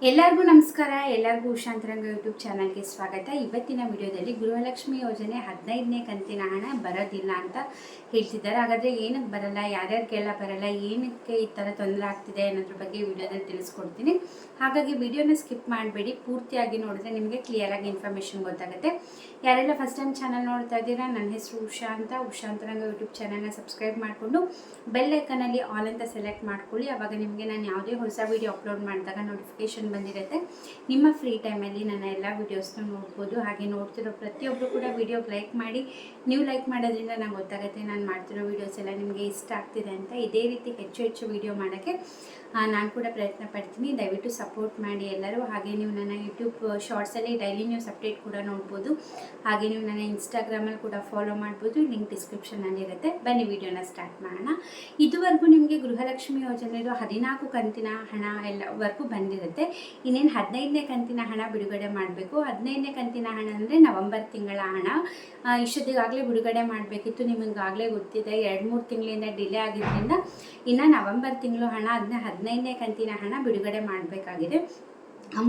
ಎಲ್ಲರಿಗೂ ನಮಸ್ಕಾರ. ಎಲ್ಲರಿಗೂ ಉಷಾಂತರಂಗ ಯೂಟ್ಯೂಬ್ ಚಾನಲ್ಗೆ ಸ್ವಾಗತ. ಇವತ್ತಿನ ವಿಡಿಯೋದಲ್ಲಿ ಗೃಹಲಕ್ಷ್ಮಿ ಯೋಜನೆ 15ನೇ ಕಂತಿನ ಹಣ ಬರೋದಿಲ್ಲ ಅಂತ ಹೇಳ್ತಿದ್ದಾರೆ. ಹಾಗಾದರೆ ಏನಕ್ಕೆ ಬರಲ್ಲ, ಯಾರ್ಯಾರಿಗೆಲ್ಲ ಬರಲ್ಲ, ಏನಕ್ಕೆ ಈ ಥರ ತೊಂದರೆ ಆಗ್ತಿದೆ ಅನ್ನೋದ್ರ ಬಗ್ಗೆ ವಿಡಿಯೋದಲ್ಲಿ ತಿಳಿಸ್ಕೊಡ್ತೀನಿ. ಹಾಗಾಗಿ ವಿಡಿಯೋನ ಸ್ಕಿಪ್ ಮಾಡಬೇಡಿ, ಪೂರ್ತಿಯಾಗಿ ನೋಡಿದ್ರೆ ನಿಮಗೆ ಕ್ಲಿಯರಾಗಿ ಇನ್ಫಾರ್ಮೇಷನ್ ಗೊತ್ತಾಗುತ್ತೆ. ಯಾರೆಲ್ಲ ಫಸ್ಟ್ ಟೈಮ್ ಚಾನಲ್ ನೋಡ್ತಾ ಇದ್ದೀರಾ, ನನ್ನ ಹೆಸರು ಉಷಾ ಅಂತ. ಉಷಾಂತರಂಗ ಯೂಟ್ಯೂಬ್ ಚಾನಲ್ನ ಸಬ್ಸ್ಕ್ರೈಬ್ ಮಾಡಿಕೊಂಡು ಬೆಲ್ ಐಕನಲ್ಲಿ ಆಲ್ ಅಂತ ಸೆಲೆಕ್ಟ್ ಮಾಡ್ಕೊಳ್ಳಿ. ಆವಾಗ ನಿಮಗೆ ನಾನು ಯಾವುದೇ ಹೊಸ ವಿಡಿಯೋ ಅಪ್ಲೋಡ್ ಮಾಡಿದಾಗ ನೋಟಿಫಿಕೇಶನ್ ಬಂದಿರುತ್ತೆ. ನಿಮ್ಮ ಫ್ರೀ ಟೈಮಲ್ಲಿ ನನ್ನ ಎಲ್ಲ ವೀಡಿಯೋಸ್ನ ನೋಡ್ಬೋದು. ಹಾಗೆ ನೋಡ್ತಿರೋ ಪ್ರತಿಯೊಬ್ಬರು ಕೂಡ ವಿಡಿಯೋಗೆ ಲೈಕ್ ಮಾಡಿ. ನೀವು ಲೈಕ್ ಮಾಡೋದ್ರಿಂದ ನಂಗೆ ಗೊತ್ತಾಗುತ್ತೆ ನಾನು ಮಾಡ್ತಿರೋ ವೀಡಿಯೋಸ್ ಎಲ್ಲ ನಿಮಗೆ ಇಷ್ಟ ಆಗ್ತಿದೆ ಅಂತ. ಇದೇ ರೀತಿ ಹೆಚ್ಚು ವಿಡಿಯೋ ಮಾಡೋಕ್ಕೆ ನಾನು ಕೂಡ ಪ್ರಯತ್ನ ಪಡ್ತೀನಿ. ದಯವಿಟ್ಟು ಸಪೋರ್ಟ್ ಮಾಡಿ ಎಲ್ಲರೂ. ಹಾಗೆ ನೀವು ನನ್ನ ಯೂಟ್ಯೂಬ್ ಶಾರ್ಟ್ಸಲ್ಲಿ ಡೈಲಿ ನ್ಯೂಸ್ ಅಪ್ಡೇಟ್ ಕೂಡ ನೋಡ್ಬೋದು. ಹಾಗೆ ನೀವು ನನ್ನ ಇನ್ಸ್ಟಾಗ್ರಾಮಲ್ಲಿ ಕೂಡ ಫಾಲೋ ಮಾಡ್ಬೋದು, ಲಿಂಕ್ ಡಿಸ್ಕ್ರಿಪ್ಷನಲ್ಲಿರುತ್ತೆ. ಬನ್ನಿ ವಿಡಿಯೋನ ಸ್ಟಾರ್ಟ್ ಮಾಡೋಣ. ಇದುವರೆಗೂ ನಿಮಗೆ ಗೃಹಲಕ್ಷ್ಮಿ ಯೋಜನೆದು 14 ಕಂತಿನ ಹಣ ಎಲ್ಲವರೆಗೂ ಬಂದಿರುತ್ತೆ. ಇನ್ನೇನು 15ನೇ ಕಂತಿನ ಹಣ ಬಿಡುಗಡೆ ಮಾಡಬೇಕು. 15ನೇ ಕಂತಿನ ಹಣ ಅಂದರೆ ನವೆಂಬರ್ ತಿಂಗಳ ಹಣ. ಇಷ್ಟೊತ್ತಿಗಾಗಲೇ ಬಿಡುಗಡೆ ಮಾಡಬೇಕಿತ್ತು. ನಿಮಗಾಗಲೇ ಗೊತ್ತಿದೆ 2-3 ತಿಂಗಳಿಂದ ಡಿಲೇ ಆಗಿದ್ದರಿಂದ ಇನ್ನು ನವೆಂಬರ್ ತಿಂಗಳು ಹಣ, ಅದನ್ನ 15ನೇ ಕಂತಿನ ಹಣ ಬಿಡುಗಡೆ ಮಾಡಬೇಕಾಗಿದೆ.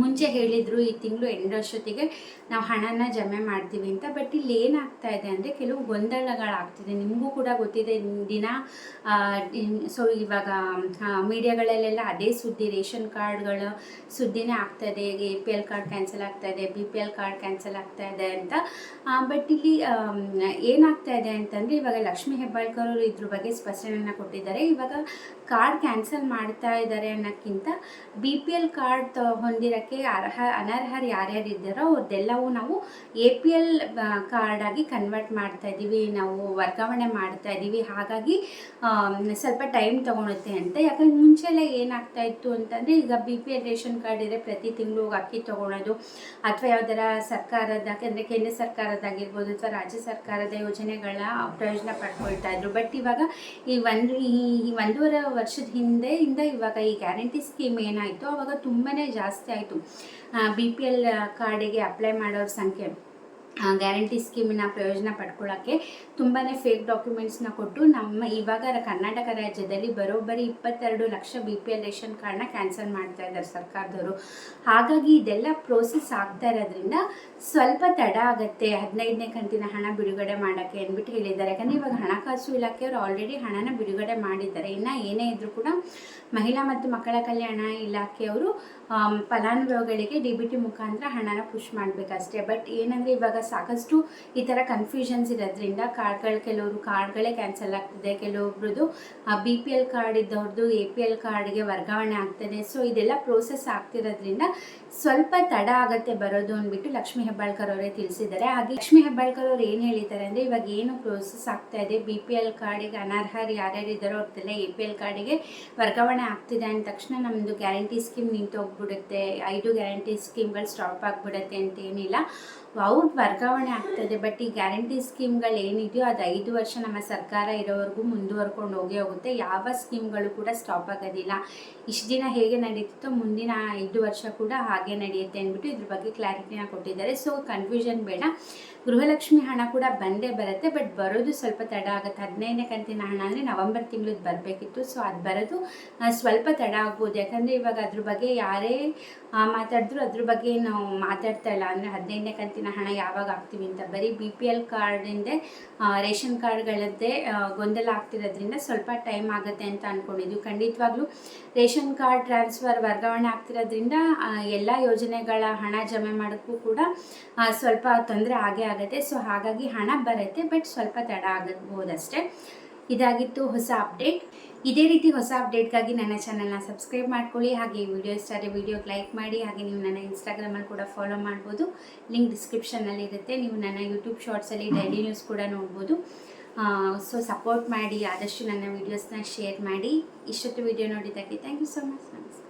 ಮುಂಚೆ ಹೇಳಿದರು ಈ ತಿಂಗಳು ಎಂಡಷ್ಟೊತ್ತಿಗೆ ನಾವು ಹಣನ ಜಮೆ ಮಾಡ್ತೀವಿ ಅಂತ. ಬಟ್ ಇಲ್ಲಿ ಏನಾಗ್ತಾ ಇದೆ ಅಂದರೆ ಕೆಲವು ಗೊಂದಲಗಳಾಗ್ತಿದೆ. ನಿಮಗೂ ಕೂಡ ಗೊತ್ತಿದೆ ದಿನ. ಸೊ ಇವಾಗ ಮೀಡಿಯಾಗಳಲ್ಲೆಲ್ಲ ಅದೇ ಸುದ್ದಿ, ರೇಷನ್ ಕಾರ್ಡ್ಗಳ ಸುದ್ದಿನೇ ಆಗ್ತಾಯಿದೆ. APL ಕಾರ್ಡ್ ಕ್ಯಾನ್ಸಲ್ ಆಗ್ತಾಯಿದೆ, BPL ಕಾರ್ಡ್ ಕ್ಯಾನ್ಸಲ್ ಆಗ್ತಾಯಿದೆ ಅಂತ. ಬಟ್ ಇಲ್ಲಿ ಏನಾಗ್ತಾ ಇದೆ ಅಂತಂದರೆ ಇವಾಗ ಲಕ್ಷ್ಮೀ ಹೆಬ್ಬಾಳ್ಕರ್ ಅವರು ಇದ್ರ ಬಗ್ಗೆ ಸ್ಪಷ್ಟನೆಯನ್ನು ಕೊಟ್ಟಿದ್ದಾರೆ. ಇವಾಗ ಕಾರ್ಡ್ ಕ್ಯಾನ್ಸಲ್ ಮಾಡ್ತಾ ಇದ್ದಾರೆ ಅನ್ನೋಕ್ಕಿಂತ BPL ಕಾರ್ಡ್ ಹೊಂದಿರೋಕ್ಕೆ ಅನರ್ಹರು ಯಾರ್ಯಾರು ಇದ್ದಾರೋ ಅವ್ರದ್ದೆಲ್ಲವೂ ನಾವು APL ಕಾರ್ಡಾಗಿ ಕನ್ವರ್ಟ್ ಮಾಡ್ತಾ ಇದ್ದೀವಿ, ನಾವು ವರ್ಗಾವಣೆ ಮಾಡ್ತಾ ಇದ್ದೀವಿ. ಹಾಗಾಗಿ ಸ್ವಲ್ಪ ಟೈಮ್ ತೊಗೊಳುತ್ತೆ ಅಂತ. ಯಾಕಂದ್ರೆ ಮುಂಚೆ ಎಲ್ಲ ಏನಾಗ್ತಾ ಇತ್ತು ಅಂತಂದರೆ, ಈಗ BPL ರೇಷನ್ ಕಾರ್ಡ್ ಇದ್ದರೆ ಪ್ರತಿ ತಿಂಗಳು ಅಕ್ಕಿ ತೊಗೊಳೋದು, ಅಥವಾ ಯಾವುದರ ಸರ್ಕಾರದ, ಅಂದರೆ ಕೇಂದ್ರ ಸರ್ಕಾರದಾಗಿರ್ಬೋದು ಅಥವಾ ರಾಜ್ಯ ಸರ್ಕಾರದ ಯೋಜನೆಗಳ ಪ್ರಯೋಜನ ಪಡ್ಕೊಳ್ತಾ ಇದ್ರು. ಬಟ್ ಇವಾಗ ಈ 1.5 ವರ್ಷದ ಹಿಂದೆಯಿಂದ ಇವಾಗ ಈ ಗ್ಯಾರಂಟಿ ಸ್ಕೀಮ್ ಏನಾಯಿತು, ಆವಾಗ ತುಂಬಾ ಜಾಸ್ತಿ ಆಯಿತು. BPL ಕಾರ್ಡಿಗೆ ಅಪ್ಲೈ ಮಾಡೋರ ಸಂಖ್ಯೆ, ಗ್ಯಾರಂಟಿ ಸ್ಕೀಮಿನ ಪ್ರಯೋಜನ ಪಡ್ಕೊಳ್ಳೋಕ್ಕೆ ತುಂಬಾ ಫೇಕ್ ಡಾಕ್ಯುಮೆಂಟ್ಸ್ನ ಕೊಟ್ಟು ಇವಾಗ ಕರ್ನಾಟಕ ರಾಜ್ಯದಲ್ಲಿ ಬರೋಬ್ಬರಿ 22 ಲಕ್ಷ BPL ರೇಷನ್ ಕಾರ್ಡ್ನ ಕ್ಯಾನ್ಸಲ್ ಮಾಡ್ತಾ ಇದ್ದಾರೆ ಸರ್ಕಾರದವರು. ಹಾಗಾಗಿ ಇದೆಲ್ಲ ಪ್ರೋಸೆಸ್ ಆಗ್ತಾ ಇರೋದ್ರಿಂದ ಸ್ವಲ್ಪ ತಡ ಆಗುತ್ತೆ 15ನೇ ಕಂತಿನ ಹಣ ಬಿಡುಗಡೆ ಮಾಡೋಕ್ಕೆ ಅಂದ್ಬಿಟ್ಟು ಹೇಳಿದ್ದಾರೆ. ಯಾಕಂದರೆ ಇವಾಗ ಹಣಕಾಸು ಇಲಾಖೆಯವರು ಆಲ್ರೆಡಿ ಹಣನ ಬಿಡುಗಡೆ ಮಾಡಿದ್ದಾರೆ. ಇನ್ನು ಏನೇ ಇದ್ದರೂ ಕೂಡ ಮಹಿಳಾ ಮತ್ತು ಮಕ್ಕಳ ಕಲ್ಯಾಣ ಇಲಾಖೆಯವರು ಫಲಾನುಭವಿಗಳಿಗೆ DBT ಮುಖಾಂತರ ಹಣನ ಪುಷ್ ಮಾಡಬೇಕಷ್ಟೇ. ಬಟ್ ಏನಂದರೆ ಇವಾಗ ಸಾಕಷ್ಟು ಈ ಥರ ಕನ್ಫ್ಯೂಷನ್ಸ್ ಇರೋದ್ರಿಂದ ಕೆಲವರು ಕಾರ್ಡ್ಗಳೇ ಕ್ಯಾನ್ಸಲ್ ಆಗ್ತಿದೆ, ಕೆಲವೊಬ್ರದ್ದು BPL ಕಾರ್ಡ್ ಇದ್ದವ್ರದ್ದು APL ಕಾರ್ಡ್ಗೆ ವರ್ಗಾವಣೆ ಆಗ್ತದೆ. ಸೊ ಇದೆಲ್ಲ ಪ್ರೋಸೆಸ್ ಆಗ್ತಿರೋದ್ರಿಂದ ಸ್ವಲ್ಪ ತಡ ಆಗುತ್ತೆ ಬರೋದು ಅಂದ್ಬಿಟ್ಟು ಲಕ್ಷ್ಮೀ ಹೆಬ್ಬಾಳ್ಕರ್ ಅವರೇ ತಿಳಿಸಿದ್ದಾರೆ. ಹಾಗೆ ಲಕ್ಷ್ಮೀ ಹೆಬ್ಬಾಳ್ಕರ್ ಅವ್ರು ಏನು ಹೇಳಿದ್ದಾರೆ ಅಂದರೆ, ಇವಾಗ ಏನು ಪ್ರೋಸೆಸ್ ಆಗ್ತಾ ಇದೆ, BPL ಕಾರ್ಡಿಗೆ ಅನರ್ಹರು ಯಾರ್ಯಾರು ಇದ್ದಾರೋ ಅವ್ರದ್ದೆಲ್ಲ APL ಕಾರ್ಡಿಗೆ ವರ್ಗಾವಣೆ ಆಗ್ತಿದೆ ಅಂದ ತಕ್ಷಣ ನಮ್ಮದು ಗ್ಯಾರಂಟಿ ಸ್ಕೀಮ್ ನಿಂತೋಗ್ಬಿಡುತ್ತೆ, 5 ಗ್ಯಾರಂಟಿ ಸ್ಕೀಮ್ಗಳು ಸ್ಟಾಪ್ ಆಗಿಬಿಡುತ್ತೆ ಅಂತ ಏನಿಲ್ಲ. ಅವ್ರಿಗೆ ವರ್ಗಾವಣೆ ಆಗ್ತದೆ. ಬಟ್ ಈ ಗ್ಯಾರಂಟಿ ಸ್ಕೀಮ್ಗಳು ಏನಿದೆಯೋ ಅದು 5 ವರ್ಷ ನಮ್ಮ ಸರ್ಕಾರ ಇರೋವರೆಗೂ ಮುಂದುವರ್ಕೊಂಡು ಹೋಗುತ್ತೆ. ಯಾವ ಸ್ಕೀಮ್ಗಳು ಕೂಡ ಸ್ಟಾಪ್ ಆಗೋದಿಲ್ಲ. ಇಷ್ಟು ದಿನ ಹೇಗೆ ನಡೀತಿತ್ತೋ ಮುಂದಿನ 5 ವರ್ಷ ಕೂಡ ಹಾಗೆ ನಡೆಯುತ್ತೆ ಅಂದ್ಬಿಟ್ಟು ಇದ್ರ ಬಗ್ಗೆ ಕ್ಲಾರಿಟಿನ ಕೊಟ್ಟಿದ್ದಾರೆ. ಸೊ ಕನ್ಫ್ಯೂಷನ್ ಬೇಡ. ಗೃಹಲಕ್ಷ್ಮಿ ಹಣ ಕೂಡ ಬಂದೇ ಬರುತ್ತೆ, ಬಟ್ ಬರೋದು ಸ್ವಲ್ಪ ತಡ ಆಗುತ್ತೆ. 15ನೇ ಕಂತಿನ ಹಣ ಅಂದರೆ ನವೆಂಬರ್ ತಿಂಗಳದ್ದು ಬರಬೇಕಿತ್ತು. ಸೊ ಅದು ಬರೋದು ಸ್ವಲ್ಪ ತಡ ಆಗ್ಬೋದು. ಯಾಕಂದರೆ ಇವಾಗ ಅದ್ರ ಬಗ್ಗೆ ಯಾರೇ ಮಾತಾಡಿದ್ರು ಅದ್ರ ಬಗ್ಗೆ ನಾವು ಮಾತಾಡ್ತಾ ಇಲ್ಲ. ಅಂದರೆ 15ನೇ ಕಂತಿನ ಹಣ ಯಾವಾಗ ಆಗ್ತೀವಿ ಅಂತ ಬರೀ BPL ಕಾರ್ಡಿಂದ ರೇಷನ್ ಕಾರ್ಡ್ಗಳದ್ದೇ ಗೊಂದಲ ಆಗ್ತಿರೋದ್ರಿಂದ ಸ್ವಲ್ಪ ಟೈಮ್ ಆಗುತ್ತೆ ಅಂತ ಅಂದ್ಕೊಂಡಿದ್ವಿ. ಖಂಡಿತವಾಗ್ಲೂ ರೇಷನ್ ಕಾರ್ಡ್ ಟ್ರಾನ್ಸ್ಫರ್ ವರ್ಗಾವಣೆ ಆಗ್ತಿರೋದ್ರಿಂದ ಎಲ್ಲ ಯೋಜನೆಗಳ ಹಣ ಜಮೆ ಮಾಡೋಕ್ಕೂ ಕೂಡ ಸ್ವಲ್ಪ ತೊಂದರೆ ಆಗೇ ಆಗುತ್ತೆ. ಸೊ ಹಾಗಾಗಿ ಹಣ ಬರುತ್ತೆ, ಬಟ್ ಸ್ವಲ್ಪ ತಡ ಆಗಬಹುದಷ್ಟೇ. ಇದಾಗಿತ್ತು ಹೊಸ ಅಪ್ಡೇಟ್. ಇದೇ ರೀತಿ ಹೊಸ ಅಪ್ಡೇಟ್ಗಾಗಿ ನನ್ನ ಚಾನಲ್ನ ಸಬ್ಸ್ಕ್ರೈಬ್ ಮಾಡ್ಕೊಳ್ಳಿ. ಹಾಗೆ ಈ ವಿಡಿಯೋ ಇಷ್ಟ ಆದರೆ ವಿಡಿಯೋಗೆ ಲೈಕ್ ಮಾಡಿ. ಹಾಗೆ ನೀವು ನನ್ನ ಇನ್ಸ್ಟಾಗ್ರಾಮಲ್ಲಿ ಕೂಡ ಫಾಲೋ ಮಾಡ್ಬೋದು, ಲಿಂಕ್ ಡಿಸ್ಕ್ರಿಪ್ಷನಲ್ಲಿ ಇರುತ್ತೆ. ನೀವು ನನ್ನ ಯೂಟ್ಯೂಬ್ ಶಾರ್ಟ್ಸಲ್ಲಿ ಡೈಲಿ ನ್ಯೂಸ್ ಕೂಡ ನೋಡ್ಬೋದು. ಸೊ ಸಪೋರ್ಟ್ ಮಾಡಿ, ಆದಷ್ಟು ನನ್ನ ವೀಡಿಯೋಸ್ನ ಶೇರ್ ಮಾಡಿ. ಇಷ್ಟೊತ್ತು ವಿಡಿಯೋ ನೋಡಿದ್ದಕ್ಕೆ ಥ್ಯಾಂಕ್ ಯು ಸೊ ಮಚ್. ನಮಸ್ತೆ.